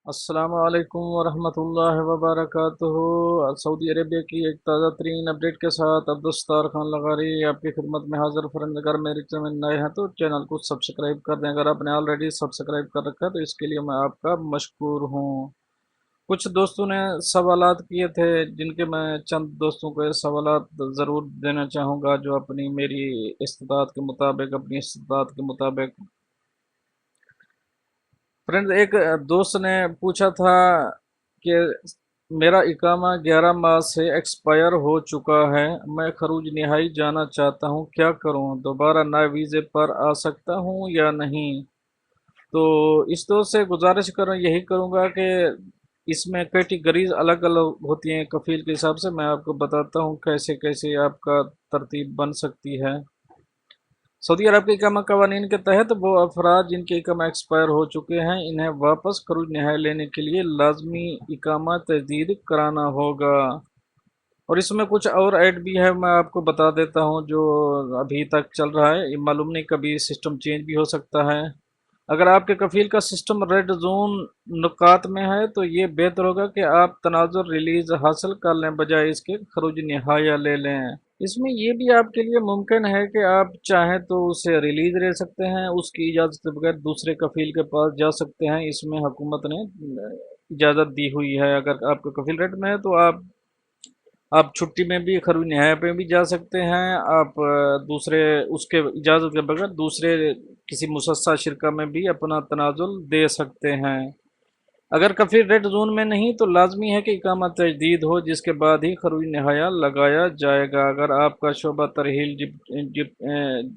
अस्सलाम वालेकुम वरहमतुल्लाहि वबरकातुहू। सऊदी अरेबिया की एक ताज़ा तरीन अपडेट के साथ अब्दुस्तार खान लगारी आपकी खिदमत में हाजिर। फ्रेंड, अगर मेरे चैनल में नए हैं तो चैनल को सब्सक्राइब कर दें। अगर आपने ऑलरेडी सब्सक्राइब कर रखा है तो इसके लिए मैं आपका मशकूर हूँ। कुछ दोस्तों ने सवालात किए थे जिनके मैं चंद दोस्तों को ये सवालात ज़रूर देना चाहूँगा जो अपनी मेरी इस्तिताअत के मुताबिक अपनी इस्तिताअत के मुताबिक। फ्रेंड्स, एक दोस्त ने पूछा था कि मेरा इकामा 11 माह से एक्सपायर हो चुका है, मैं खरूज निहाई जाना चाहता हूँ, क्या करूँ? दोबारा नए वीज़े पर आ सकता हूँ या नहीं? तो इस दोस्त से गुजारिश करूँ यही करूँगा कि इसमें कैटेगरीज अलग अलग होती हैं। कफील के हिसाब से मैं आपको बताता हूँ कैसे कैसे आपका तरतीब बन सकती है। सऊदी अरब के इकामा कवानीन के तहत वो अफराद जिनके इकामा एक्सपायर हो चुके हैं इन्हें वापस खरूज नहाय लेने के लिए लाजमी इकामा तजदीद कराना होगा। और इसमें कुछ और ऐड भी है, मैं आपको बता देता हूँ जो अभी तक चल रहा है। ये मालूम नहीं कभी सिस्टम चेंज भी हो सकता है। अगर आपके कफील का सिस्टम रेड जोन नुकात में है तो ये बेहतर होगा कि आप तनाजुर रिलीज हासिल कर लें बजाय इसके खरूज नहाया ले लें। इसमें ये भी आपके लिए मुमकिन है कि आप चाहें तो उसे रिलीज ले सकते हैं, उसकी इजाज़त के बगैर दूसरे कफील के पास जा सकते हैं। इसमें हुकूमत ने इजाज़त दी हुई है। अगर आपका कफील रेट में है तो आप छुट्टी में भी खरूज नहाया पे भी जा सकते हैं। आप दूसरे उसके इजाज़त के बगैर दूसरे किसी मुसस्सा शिरका में भी अपना तनाजुल दे सकते हैं। अगर कफील रेड जोन में नहीं तो लाजमी है कि इकामा तजदीद हो, जिसके बाद ही खरूज नहाया लगाया जाएगा। अगर आपका शोबा तरहील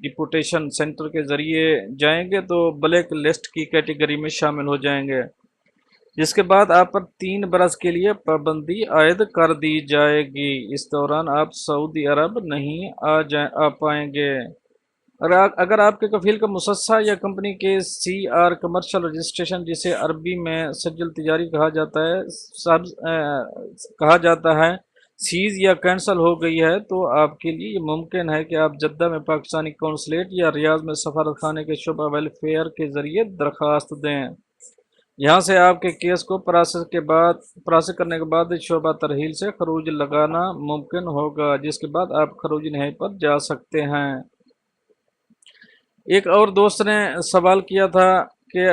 डिपोटेशन सेंटर के ज़रिए जाएंगे तो ब्लैक लिस्ट की कैटेगरी में शामिल हो जाएंगे, जिसके बाद आप पर 3 बरस के लिए पाबंदी आयद कर दी जाएगी। इस दौरान आप सऊदी अरब नहीं आ पाएंगे। अगर आपके कफील का मुसस्सा या कंपनी के सी आर कमर्शियल रजिस्ट्रेशन, जिसे अरबी में सज्जल तिजारी कहा जाता है, कहा जाता है, सीज या कैंसल हो गई है तो आपके लिए ये मुमकिन है कि आप जद्दा में पाकिस्तानी कौंसलेट या रियाज में सफारत खाने के शुबा वेलफेयर के ज़रिए दरख्वास्त दें। यहाँ से आपके केस को प्रोसेस करने के बाद शोबा तरहील से खरूज लगाना मुमकिन होगा, जिसके बाद आप खरूज नहाई पर जा सकते हैं। एक और दोस्त ने सवाल किया था कि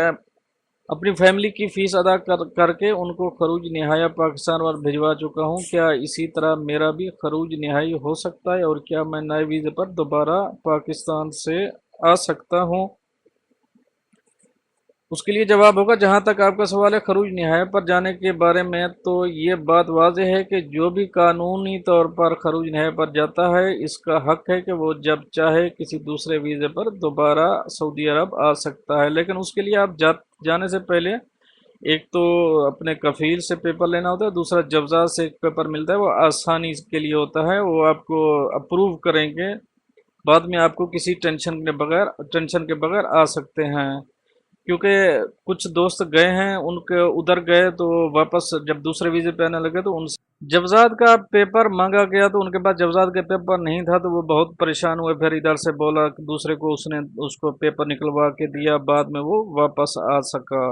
अपनी फैमिली की फ़ीस अदा करके उनको खरूज नहाया पाकिस्तान और भिजवा चुका हूँ, क्या इसी तरह मेरा भी खरूज नहाई हो सकता है और क्या मैं नए वीज़े पर दोबारा पाकिस्तान से आ सकता हूँ? उसके लिए जवाब होगा, जहाँ तक आपका सवाल है खरूज नहाया पर जाने के बारे में, तो ये बात वाज़ेह है कि जो भी कानूनी तौर पर खरूज नहाया पर जाता है इसका हक है कि वो जब चाहे किसी दूसरे वीज़े पर दोबारा सऊदी अरब आ सकता है। लेकिन उसके लिए आप जाने से पहले एक तो अपने कफील से पेपर लेना होता है, दूसरा जवज़ा से एक पेपर मिलता है, वो आसानी के लिए होता है, वो आपको अप्रूव करेंगे। बाद में आपको किसी टेंशन के बगैर आ सकते हैं। क्योंकि कुछ दोस्त गए हैं, उनके उधर गए तो वापस जब दूसरे वीज़े पे आने लगे तो उनसे जवज़ात का पेपर मांगा गया तो उनके पास जवज़ात का पेपर नहीं था, तो वो बहुत परेशान हुए। फिर इधर से बोला कि दूसरे को, उसने उसको पेपर निकलवा के दिया, बाद में वो वापस आ सका।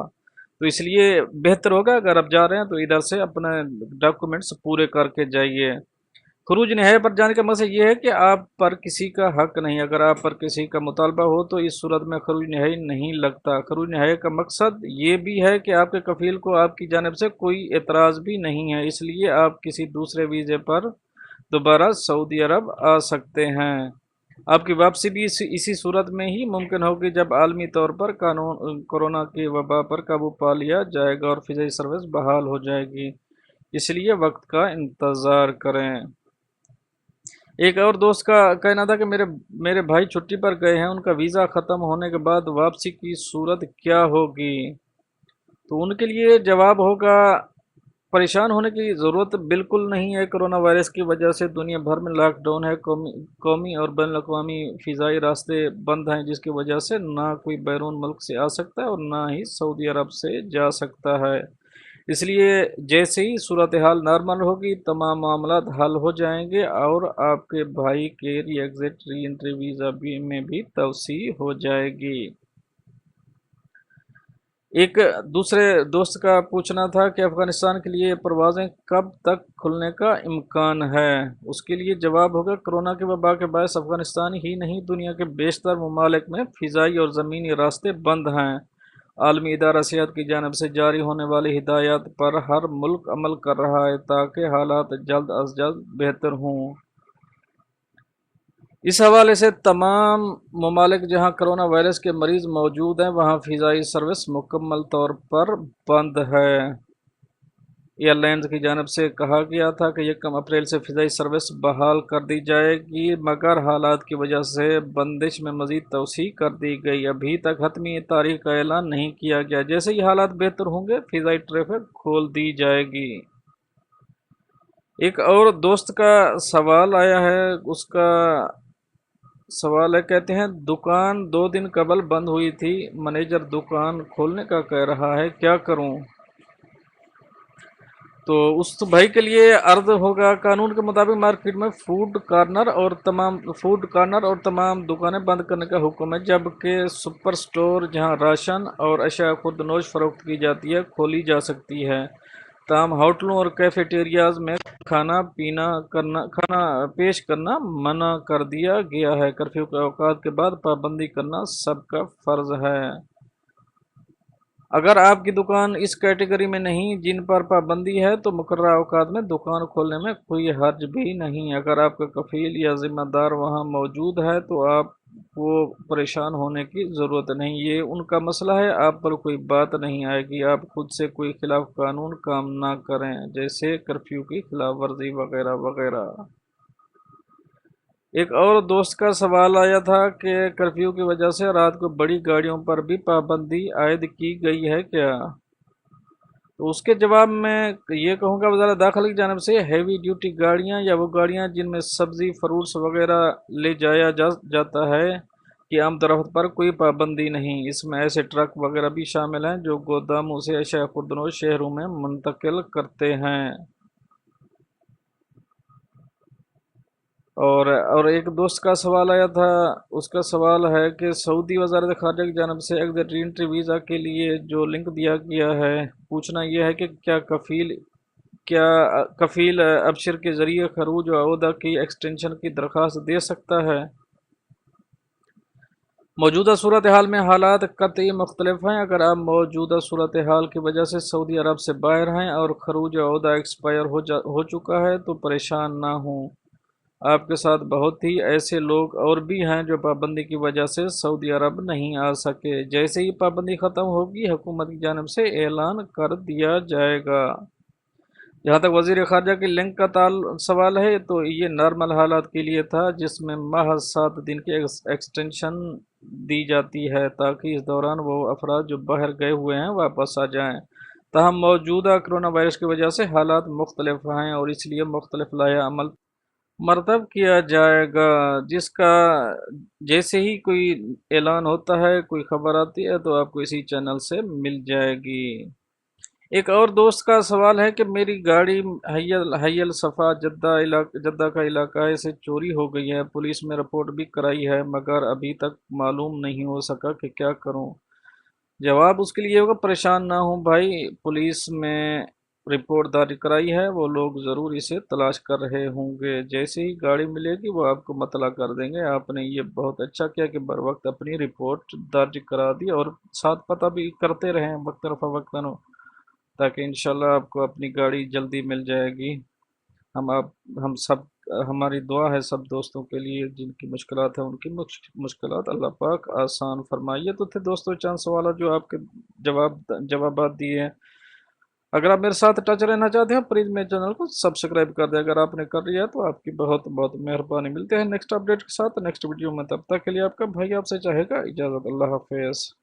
तो इसलिए बेहतर होगा अगर आप जा रहे हैं तो इधर से अपने डॉक्यूमेंट्स पूरे करके जाइए। खरूज नहाय पर जाने का मकसद ये है कि आप पर किसी का हक नहीं। अगर आप पर किसी का मुतालबा हो तो इस सूरत में खरूज नहाई नहीं लगता। खरूज नहाय का मकसद ये भी है कि आपके कफील को आपकी जानिब से कोई एतराज़ भी नहीं है, इसलिए आप किसी दूसरे वीज़े पर दोबारा सऊदी अरब आ सकते हैं। आपकी वापसी भी इसी सूरत में ही मुमकिन होगी जब आलमी तौर पर कोरोना की वबा पर काबू पा लिया जाएगा और फ़िज़ाई सर्विस बहाल हो जाएगी। इसलिए वक्त का इंतज़ार करें। एक और दोस्त का कहना था कि मेरे मेरे भाई छुट्टी पर गए हैं, उनका वीज़ा ख़त्म होने के बाद वापसी की सूरत क्या होगी? तो उनके लिए जवाब होगा, परेशान होने की ज़रूरत बिल्कुल नहीं है। कोरोना वायरस की वजह से दुनिया भर में लॉकडाउन है, कौमी और बैन अवी फ़िज़ाई रास्ते बंद हैं, जिसकी वजह से ना कोई बैरून मुल्क से आ सकता है और ना ही सऊदी अरब से जा सकता है। इसलिए जैसे ही सूरत हाल नॉर्मल होगी तमाम मामलात हल हो जाएंगे और आपके भाई के री एग्ज़िट री एंट्री वीज़ा भी में भी तवसी हो जाएगी। एक दूसरे दोस्त का पूछना था कि अफ़गानिस्तान के लिए परवाज़ें कब तक खुलने का इम्कान है। उसके लिए जवाब होगा, कोरोना की वबा के बायस अफ़गानिस्तान ही नहीं दुनिया के बेशतर ममालिक में फ़िज़ाई और ज़मीनी रास्ते बंद हैं। आलमी इदारा सेहत की जानिब से जारी होने वाली हिदायत पर हर मुल्क अमल कर रहा है ताकि हालात जल्द अज जल्द बेहतर हों। इस हवाले से तमाम ममालिक जहां कोरोना वायरस के मरीज मौजूद हैं वहां फ़िज़ाई सर्विस मुकम्मल तौर पर बंद है। एयरलाइंस की जानिब से कहा गया था कि 1 अप्रैल से फ़िज़ाई सर्विस बहाल कर दी जाएगी, मगर हालात की वजह से बंदिश में मज़ीद तोसी कर दी गई। अभी तक हतमी तारीख का ऐलान नहीं किया गया। जैसे ही हालात बेहतर होंगे फ़िज़ाई ट्रैफिक खोल दी जाएगी। एक और दोस्त का सवाल आया है, उसका सवाल है, कहते हैं दुकान 2 दिन कबल बंद हुई थी, मैनेजर दुकान खोलने का कह रहा है, क्या करूं। तो उस भाई के लिए अर्ज होगा, कानून के मुताबिक मार्केट में फूड कॉर्नर और तमाम दुकानें बंद करने का हुक्म है, जबकि सुपर स्टोर जहां राशन और अशिया खुर्दनोश फरोख्त की जाती है खोली जा सकती है। ताहम होटलों और कैफेटेरियाज में खाना पेश करना मना कर दिया गया है। कर्फ्यू के औकात के बाद पाबंदी करना सबका फर्ज है। अगर आपकी दुकान इस कैटेगरी में नहीं जिन पर पाबंदी है तो मुकर्रर औकात में दुकान खोलने में कोई हर्ज भी नहीं। अगर आपका कफील या जिम्मेदार वहां मौजूद है तो आपको परेशान होने की ज़रूरत नहीं, ये उनका मसला है, आप पर कोई बात नहीं आएगी। आप खुद से कोई खिलाफ कानून काम ना करें, जैसे कर्फ्यू की खिलाफ वर्जी वगैरह वगैरह। एक और दोस्त का सवाल आया था कि कर्फ्यू की वजह से रात को बड़ी गाड़ियों पर भी पाबंदी आयद की गई है क्या। तो उसके जवाब में ये कहूँगा, वज़ारत दाखिला की जानिब से हैवी ड्यूटी गाड़ियाँ या वो गाड़ियाँ जिनमें सब्ज़ी फ्रूट्स वगैरह ले जाया जाता है कि आमद रफ्त पर कोई पाबंदी नहीं। इसमें ऐसे ट्रक वगैरह भी शामिल हैं जो गोदामों से अशिया खुर्दनोश शहरों में मुंतकिल करते हैं। और एक दोस्त का सवाल आया था, उसका सवाल है कि सऊदी वज़ारत ख़ारिजा की जानिब से एग्ज़िट रीएंट्री वीज़ा के लिए जो लिंक दिया गया है, पूछना यह है कि क्या कफ़ील अबशर के ज़रिए खरूज व अहदा की एक्सटेंशन की दरख्वास्त दे सकता है। मौजूदा सूरत हाल में हालात कतई मुख्तलिफ हैं। अगर आप मौजूदा सूरत हाल की वजह से सऊदी अरब से बाहर हैं और खरूज अहदा एक्सपायर हो चुका है तो परेशान ना हों। आपके साथ बहुत ही ऐसे लोग और भी हैं जो पाबंदी की वजह से सऊदी अरब नहीं आ सके। जैसे ही पाबंदी ख़त्म होगी हुकूमत की जानिब से ऐलान कर दिया जाएगा। जहाँ तक वज़ीर ख़ारिजा की लिंक का सवाल है, तो ये नॉर्मल हालात के लिए था जिसमें महज 7 दिन की एक्सटेंशन दी जाती है ताकि इस दौरान वो अफराद जो बाहर गए हुए हैं वापस आ जाएं। ताहम मौजूदा कोरोना वायरस की वजह से हालात मुख्तलिफ हैं और इसलिए मुख्तलिफ लाया अमल मरतब किया जाएगा, जिसका जैसे ही कोई ऐलान होता है, कोई खबर आती है तो आपको इसी चैनल से मिल जाएगी। एक और दोस्त का सवाल है कि मेरी गाड़ी हयल सफ़ा जद्दा का इलाका है, से चोरी हो गई है। पुलिस में रिपोर्ट भी कराई है मगर अभी तक मालूम नहीं हो सका कि क्या करूं। जवाब उसके लिए होगा, परेशान ना हो भाई, पुलिस में रिपोर्ट दर्ज कराई है, वो लोग ज़रूर इसे तलाश कर रहे होंगे। जैसे ही गाड़ी मिलेगी वो आपको मतला कर देंगे। आपने ये बहुत अच्छा किया कि बर वक्त अपनी रिपोर्ट दर्ज करा दी और साथ पता भी करते रहें वक्तन, ताकि इंशाल्लाह आपको अपनी गाड़ी जल्दी मिल जाएगी। हम सब, हमारी दुआ है सब दोस्तों के लिए जिनकी मुश्किलात है, उनकी मुश्किलात अल्लाह पाक आसान फरमाइए। तो थे दोस्तों चंद सवाल जो आपके जवाबात दिए हैं। अगर आप मेरे साथ टच रहना चाहते हैं प्लीज़ मेरे चैनल को सब्सक्राइब कर दें। अगर आपने कर लिया तो आपकी बहुत बहुत मेहरबानी। मिलते हैं नेक्स्ट अपडेट के साथ नेक्स्ट वीडियो में, तब तक के लिए आपका भाई आपसे चाहेगा इजाज़त। अल्लाह हाफिज़।